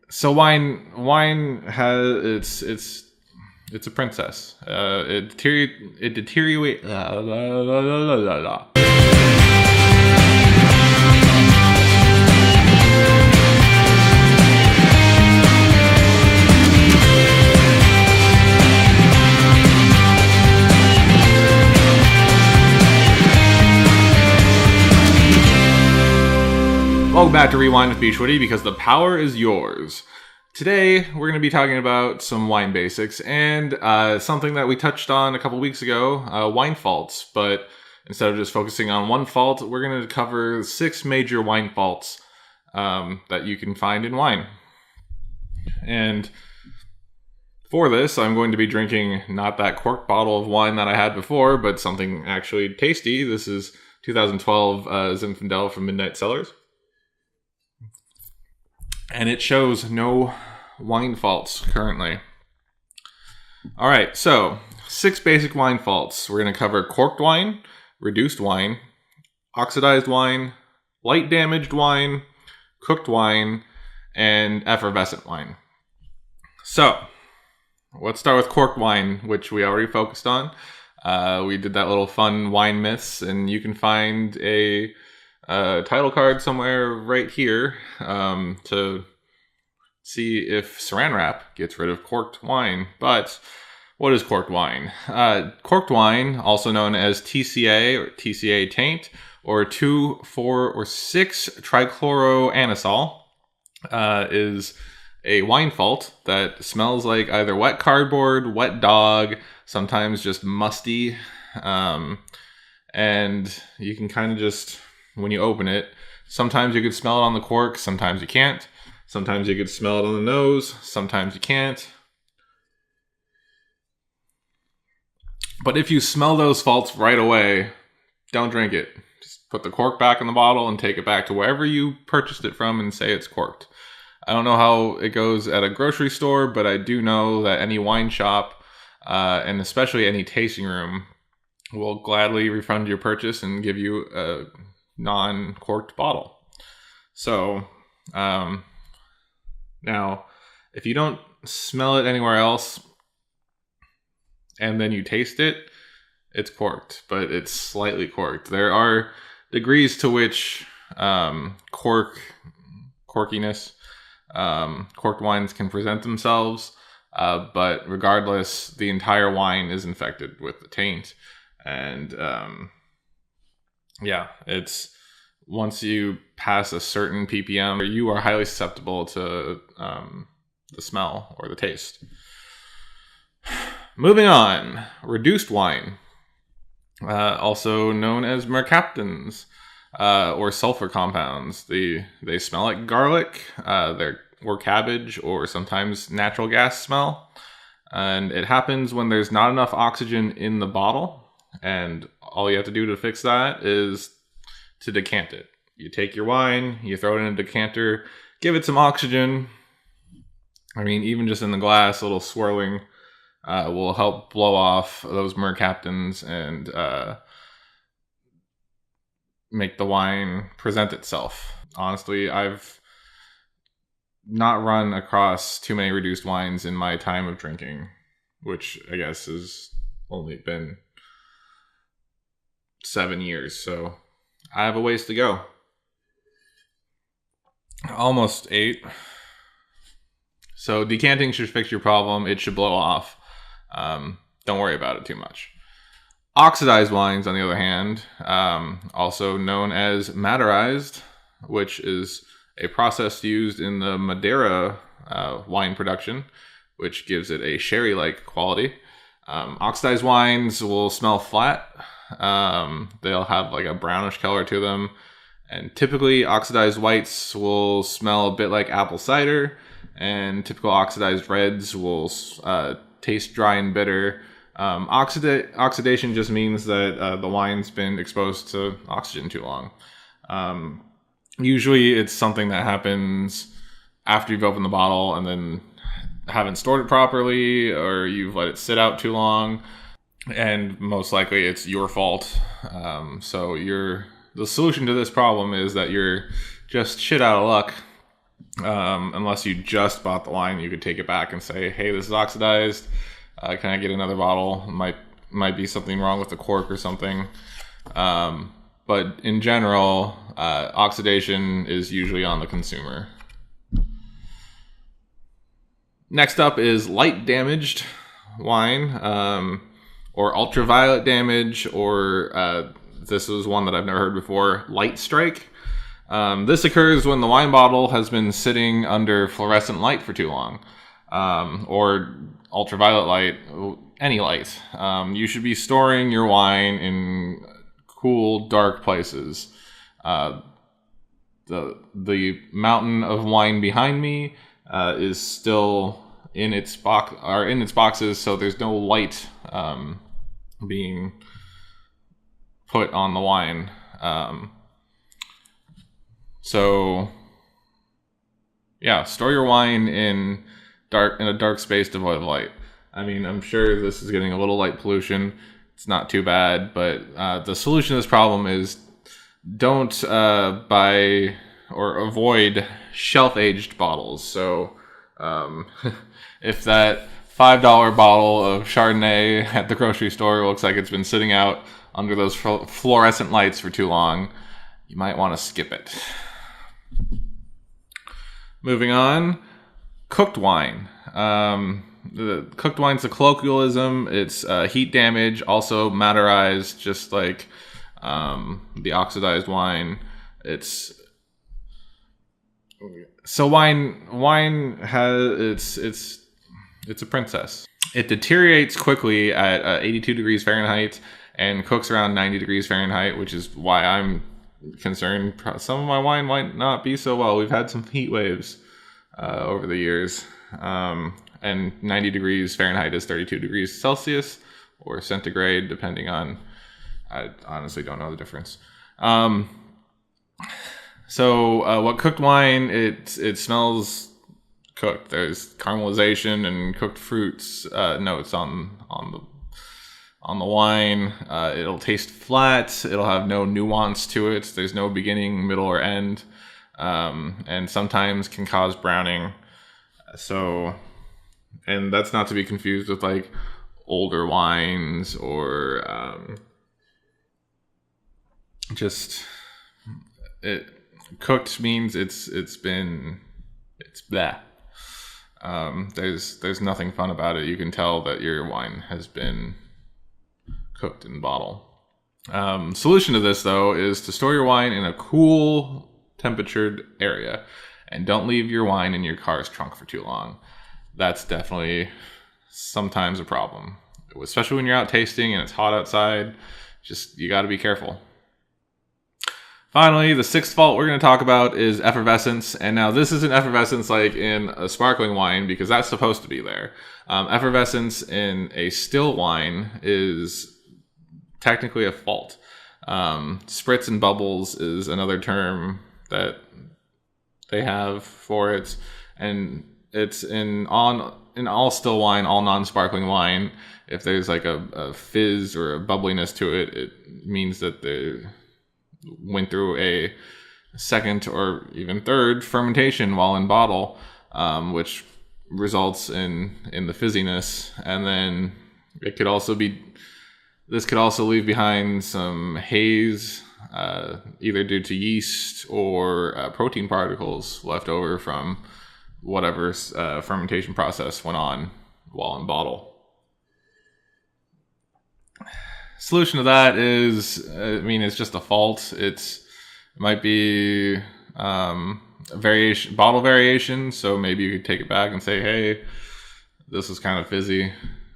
So wine has it's a princess. It deteriorate. Welcome back to Rewind with bschwitty, because the power is yours. Today, we're going to be talking about some wine basics and something that we touched on a couple weeks ago, wine faults. But instead of just focusing on one fault, we're going to cover 6 major wine faults that you can find in wine. And for this, I'm going to be drinking not that corked bottle of wine that I had before, but something actually tasty. This is 2012 Zinfandel from Midnight Cellars. And it shows no wine faults currently. All right, so 6 basic wine faults. We're going to cover corked wine, reduced wine, oxidized wine, light damaged wine, cooked wine, and effervescent wine. So let's start with corked wine, which we already focused on. We did that little fun wine myths, and you can find a title card somewhere right here to see if saran wrap gets rid of corked wine. But what is corked wine? Corked wine, also known as TCA or TCA taint, or 2, 4, or 6 trichloroanisole, is a wine fault that smells like either wet cardboard, wet dog, sometimes just musty, and you can kind of just, when you open it, sometimes you could smell it on the cork, sometimes you can't. Sometimes you could smell it on the nose, sometimes you can't. But if you smell those faults right away, don't drink it. Just put the cork back in the bottle and take it back to wherever you purchased it from and say it's corked. I don't know how it goes at a grocery store, but I do know that any wine shop, and especially any tasting room, will gladly refund your purchase and give you a non-corked bottle. So, now, if you don't smell it anywhere else and then you taste it, it's corked, but it's slightly corked. There are degrees to which corkiness, corked wines can present themselves, but regardless, the entire wine is infected with the taint. And it's once you pass a certain ppm, you are highly susceptible to the smell or the taste. Moving on, reduced wine, also known as mercaptans or sulfur compounds. They smell like garlic, or cabbage, or sometimes natural gas smell. And it happens when there's not enough oxygen in the bottle. And all you have to do to fix that is to decant it. You take your wine, you throw it in a decanter, give it some oxygen. I mean, even just in the glass, a little swirling will help blow off those mercaptans and make the wine present itself. Honestly, I've not run across too many reduced wines in my time of drinking, which I guess has only been 7 years, so I have a ways to go. Almost 8. So decanting should fix your problem. It should blow off. Don't worry about it too much. Oxidized wines, on the other hand, also known as Maderized, which is a process used in the Madeira wine production, which gives it a sherry-like quality. Oxidized wines will smell flat. They'll have like a brownish color to them, and typically oxidized whites will smell a bit like apple cider, and typical oxidized reds will taste dry and bitter. Oxidation just means that the wine's been exposed to oxygen too long. Usually it's something that happens after you've opened the bottle and then haven't stored it properly, or you've let it sit out too long. And most likely it's your fault. So the solution to this problem is that you're just shit out of luck Unless you just bought the wine, you could take it back and say, hey, this is oxidized. Can I get another bottle? Might be something wrong with the cork or something. But in general, oxidation is usually on the consumer. Next up is light damaged wine, or ultraviolet damage, or this is one that I've never heard before, light strike. This occurs when the wine bottle has been sitting under fluorescent light for too long, or ultraviolet light, any light. You should be storing your wine in cool, dark places. The mountain of wine behind me is still in its boxes, so there's no light being put on the wine. So yeah, store your wine in a dark space devoid of light. I mean, I'm sure this is getting a little light pollution. It's not too bad, but the solution to this problem is don't buy or avoid shelf-aged bottles. So if that $5 bottle of Chardonnay at the grocery store looks like it's been sitting out under those fluorescent lights for too long, you might want to skip it. Moving on, cooked wine. The cooked wine's a colloquialism. It's heat damage, also matterized, just like the oxidized wine. It's a princess. It deteriorates quickly at 82 degrees Fahrenheit and cooks around 90 degrees Fahrenheit, which is why I'm concerned some of my wine might not be so well. We've had some heat waves over the years. And 90 degrees Fahrenheit is 32 degrees Celsius or centigrade, depending on, I honestly don't know the difference. So what cooked wine, it smells cooked. There's caramelization and cooked fruits notes on the wine. It'll taste flat. It'll have no nuance to it. There's no beginning, middle, or end. And sometimes can cause browning. And that's not to be confused with like older wines or cooked means it's bleh. There's nothing fun about it. You can tell that your wine has been cooked in bottle. Solution to this though is to store your wine in a cool temperatured area, and don't leave your wine in your car's trunk for too long. That's definitely sometimes a problem, especially when you're out tasting and it's hot outside. You got to be careful. Finally, the sixth fault we're going to talk about is effervescence. And now this isn't effervescence like in a sparkling wine, because that's supposed to be there. Effervescence in a still wine is technically a fault. Spritz and bubbles is another term that they have for it. And it's in all still wine, all non-sparkling wine. If there's like a fizz or a bubbliness to it, it means that they went through a second or even third fermentation while in bottle, which results in the fizziness. And then this could also leave behind some haze, either due to yeast or protein particles left over from whatever fermentation process went on while in bottle. Solution to that is, it's just a fault. It might be bottle variation. So maybe you could take it back and say, hey, this is kind of fizzy.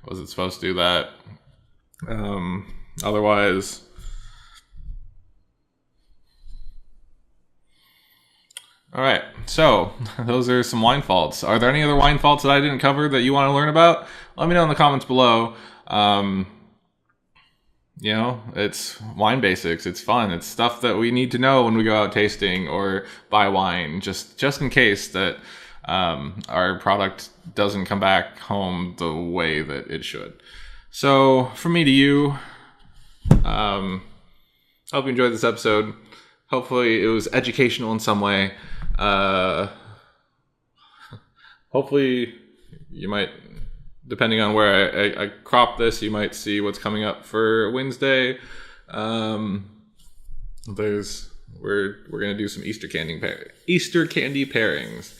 Was it supposed to do that? Otherwise, all right. So those are some wine faults. Are there any other wine faults that I didn't cover that you want to learn about? Let me know in the comments below. It's wine basics. It's fun. It's stuff that we need to know when we go out tasting or buy wine, just in case that our product doesn't come back home the way that it should. So from me to you, hope you enjoyed this episode. Hopefully it was educational in some way. hopefully you might, depending on where I crop this, you might see what's coming up for Wednesday. We're gonna do some Easter candy pairings,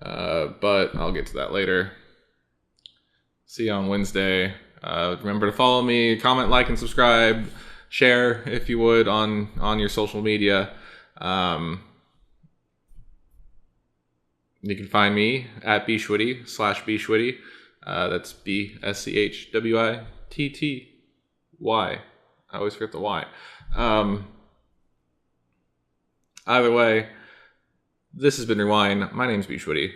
but I'll get to that later. See you on Wednesday. Remember to follow me, comment, like, and subscribe. Share if you would on your social media. You can find me at bschwitty/bschwitty. That's BSCHWITTY. I always forget the Y. Either way, this has been Rewind. My name's bschwitty,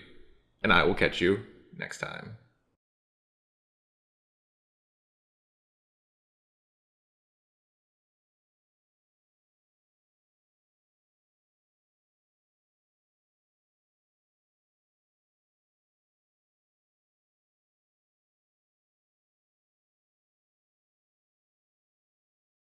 and I will catch you next time.